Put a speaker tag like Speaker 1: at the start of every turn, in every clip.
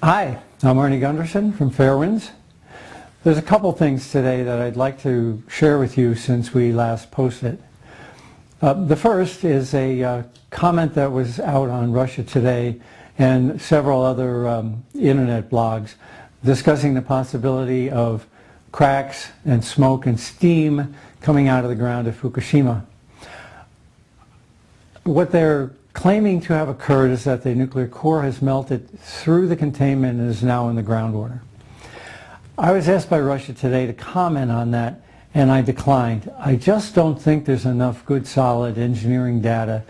Speaker 1: Hi, I'm Arnie Gunderson from Fairewinds. There's a couple things today that I'd like to share with you since we last posted. The first is a comment that was out on Russia Today and several other internet blogs discussing the possibility of cracks and smoke and steam coming out of the ground at Fukushima. What they're claiming to have occurred is that the nuclear core has melted through the containment and is now in the groundwater. I was asked by Russia Today to comment on that, and I declined. I just don't think there's enough good solid engineering data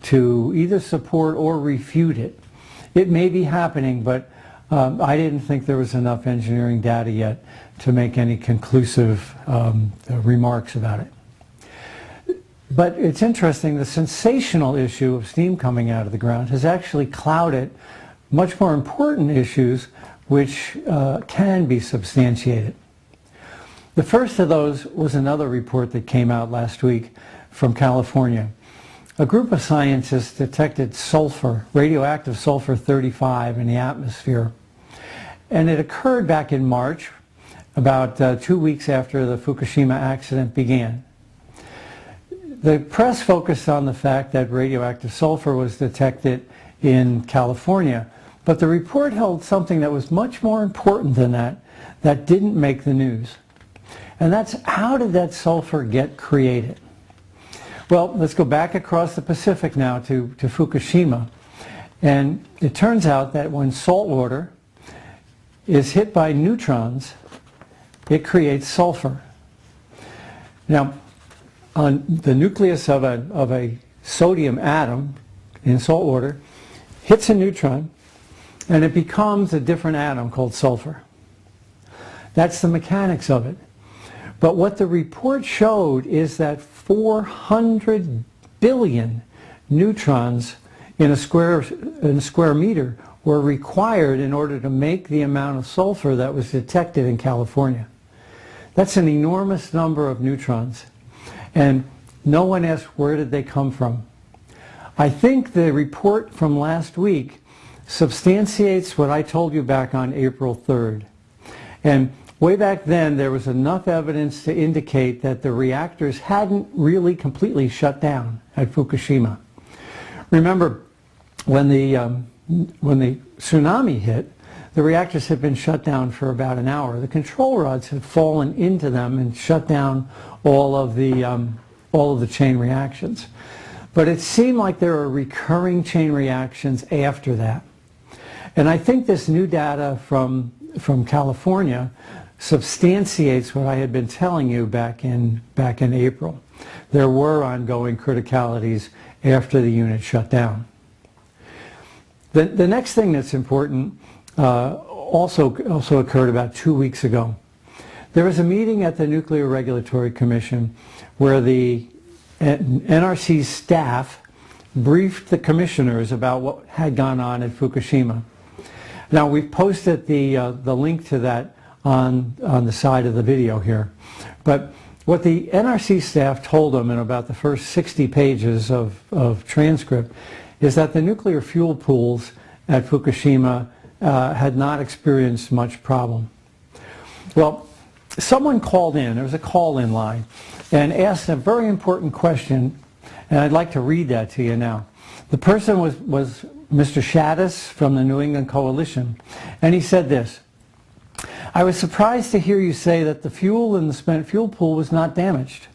Speaker 1: to either support or refute it. It may be happening, but I didn't think there was enough engineering data yet to make any conclusive remarks about it. But it's interesting, the sensational issue of steam coming out of the ground has actually clouded much more important issues which can be substantiated. The first of those was another report that came out last week from California. A group of scientists detected sulfur, radioactive sulfur-35 in the atmosphere. And it occurred back in March, about 2 weeks after the Fukushima accident began. The press focused on the fact that radioactive sulfur was detected in California, but the report held something that was much more important than that didn't make the news. And that's, how did that sulfur get created? Well, let's go back across the Pacific now to Fukushima. And it turns out that when salt water is hit by neutrons, it creates sulfur. Now, on the nucleus of a sodium atom in salt water hits a neutron and it becomes a different atom called sulfur. That's the mechanics of it. But what the report showed is that 400 billion neutrons in a square meter were required in order to make the amount of sulfur that was detected in California. That's an enormous number of neutrons. And no one asked, where did they come from? I think the report from last week substantiates what I told you back on April 3rd. And way back then, there was enough evidence to indicate that the reactors hadn't really completely shut down at Fukushima. Remember, when the tsunami hit, the reactors had been shut down for about an hour. The control rods had fallen into them and shut down all of the chain reactions. But it seemed like there were recurring chain reactions after that. And I think this new data from California substantiates what I had been telling you back in April. There were ongoing criticalities after the unit shut down. The next thing that's important also occurred about 2 weeks ago. There was a meeting at the Nuclear Regulatory Commission where the NRC staff briefed the commissioners about what had gone on at Fukushima. Now, we've posted the link to that on the side of the video here. But what the NRC staff told them in about the first 60 pages of transcript is that the nuclear fuel pools at Fukushima had not experienced much problem. Well, someone called in, there was a call-in line, and asked a very important question, and I'd like to read that to you now. The person was Mr. Shaddis from the New England Coalition, and he said this: I was surprised to hear you say that the fuel in the spent fuel pool was not damaged.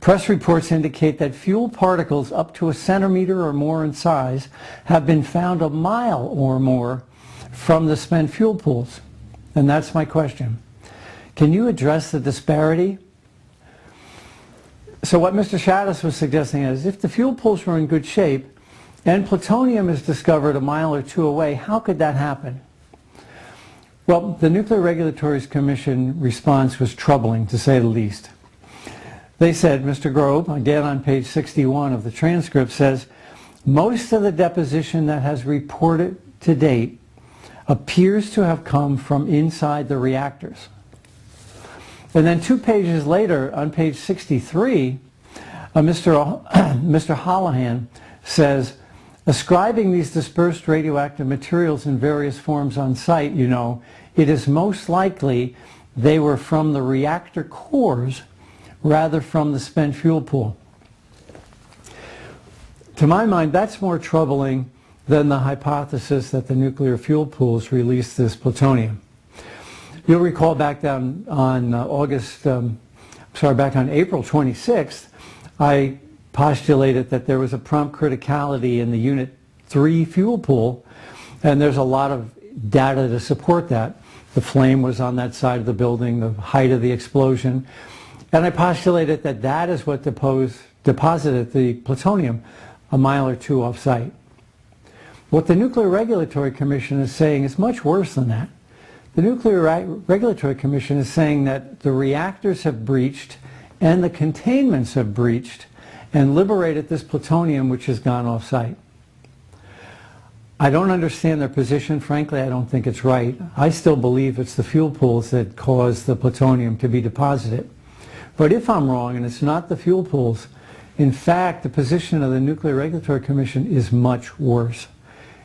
Speaker 1: Press reports indicate that fuel particles up to a centimeter or more in size have been found a mile or more from the spent fuel pools. And that's my question. Can you address the disparity? So what Mr. Shaddis was suggesting is, if the fuel pools were in good shape and plutonium is discovered a mile or two away, how could that happen? Well, the Nuclear Regulatory Commission response was troubling, to say the least. They said, Mr. Grobe, again on page 61 of the transcript, says, most of the deposition that has reported to date appears to have come from inside the reactors. And then 2 pages later, on page 63, Mr. Holohan says, Ascribing these dispersed radioactive materials in various forms on site, it is most likely they were from the reactor cores rather from the spent fuel pool. To my mind, that's more troubling than the hypothesis that the nuclear fuel pools released this plutonium. You'll recall back down on back on April 26th, I postulated that there was a prompt criticality in the Unit 3 fuel pool, and there's a lot of data to support that. The flame was on that side of the building, the height of the explosion, and I postulated that that is what deposited the plutonium a mile or two off site. What the Nuclear Regulatory Commission is saying is much worse than that. The Nuclear Regulatory Commission is saying that the reactors have breached and the containments have breached and liberated this plutonium which has gone off site. I don't understand their position. Frankly, I don't think it's right. I still believe it's the fuel pools that caused the plutonium to be deposited. But if I'm wrong and it's not the fuel pools, in fact, the position of the Nuclear Regulatory Commission is much worse.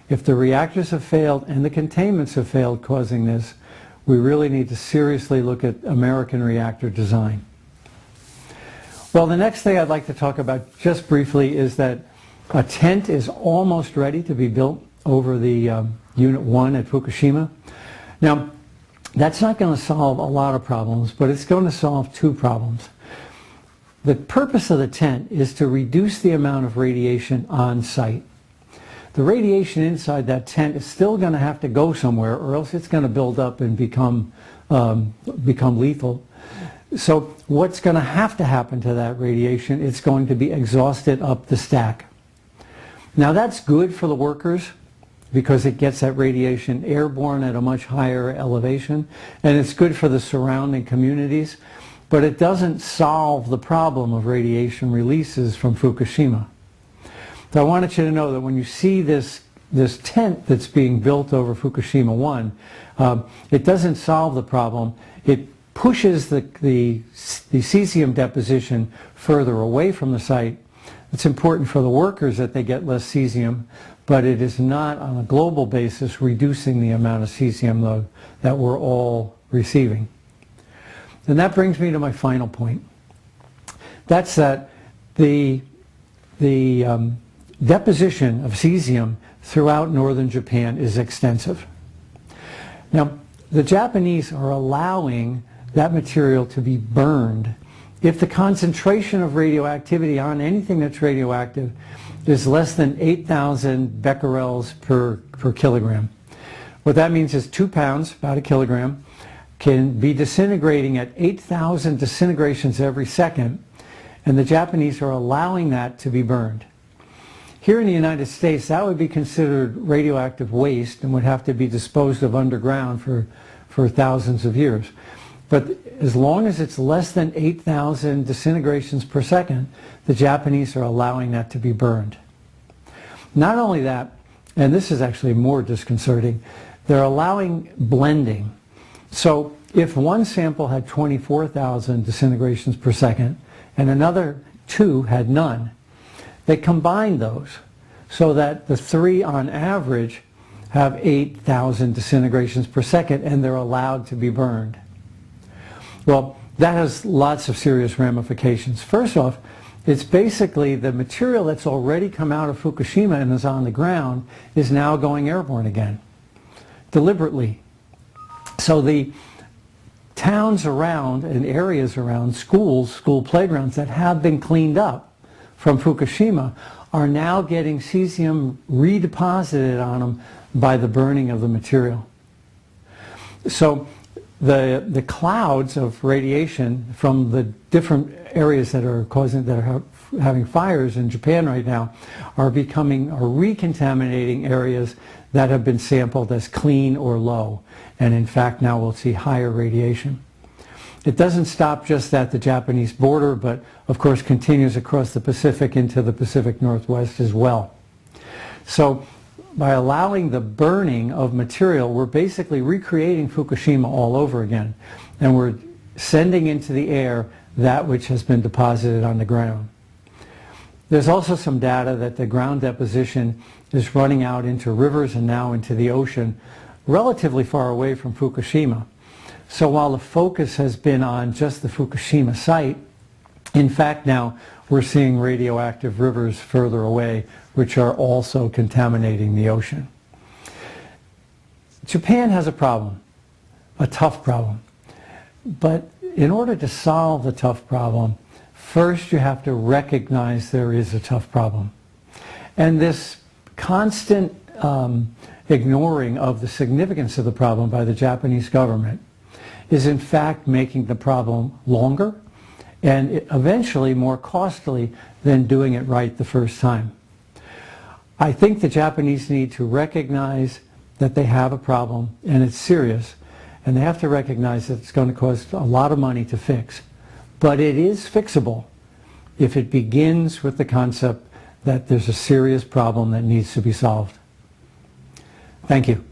Speaker 1: If the reactors have failed and the containments have failed causing this, we really need to seriously look at American reactor design. Well, the next thing I'd like to talk about just briefly is that a tent is almost ready to be built over the Unit 1 at Fukushima. Now, that's not going to solve a lot of problems, but it's going to solve two problems. The purpose of the tent is to reduce the amount of radiation on site. The radiation inside that tent is still going to have to go somewhere, or else it's going to build up and become lethal. So what's going to happen to that radiation? It's going to be exhausted up the stack. Now that's good for the workers because it gets that radiation airborne at a much higher elevation, and it's good for the surrounding communities, but it doesn't solve the problem of radiation releases from Fukushima. So I wanted you to know that when you see this tent that's being built over Fukushima 1, it doesn't solve the problem. It pushes the cesium deposition further away from the site. It's important for the workers that they get less cesium, but it is not on a global basis reducing the amount of cesium load that we're all receiving. And that brings me to my final point. That's that the deposition of cesium throughout northern Japan is extensive. Now, the Japanese are allowing that material to be burned if the concentration of radioactivity on anything that's radioactive is less than 8,000 becquerels per kilogram. What that means is 2 pounds, about a kilogram, can be disintegrating at 8,000 disintegrations every second, and the Japanese are allowing that to be burned. Here in the United States, that would be considered radioactive waste and would have to be disposed of underground for thousands of years. But as long as it's less than 8,000 disintegrations per second, the Japanese are allowing that to be burned. Not only that, and this is actually more disconcerting, they're allowing blending. So if one sample had 24,000 disintegrations per second and another 2 had none, they combine those so that the 3 on average have 8,000 disintegrations per second and they're allowed to be burned. Well, that has lots of serious ramifications. First off, it's basically the material that's already come out of Fukushima and is on the ground is now going airborne again, deliberately. So the towns around and areas around schools, school playgrounds that have been cleaned up from Fukushima are now getting cesium redeposited on them by the burning of the material. So the clouds of radiation from the different areas that are having fires in Japan right now are recontaminating areas that have been sampled as clean or low, and in fact now we'll see higher radiation. It doesn't stop just at the Japanese border, but of course continues across the Pacific into the Pacific Northwest as well. So by allowing the burning of material, we're basically recreating Fukushima all over again, and we're sending into the air that which has been deposited on the ground. There's also some data that the ground deposition is running out into rivers and now into the ocean relatively far away from Fukushima. So while the focus has been on just the Fukushima site, in fact now we're seeing radioactive rivers further away which are also contaminating the ocean. Japan has a problem, a tough problem. But in order to solve the tough problem, first you have to recognize there is a tough problem. And this constant ignoring of the significance of the problem by the Japanese government is in fact making the problem longer and eventually more costly than doing it right the first time. I think the Japanese need to recognize that they have a problem and it's serious, and they have to recognize that it's going to cost a lot of money to fix. But it is fixable if it begins with the concept that there's a serious problem that needs to be solved. Thank you.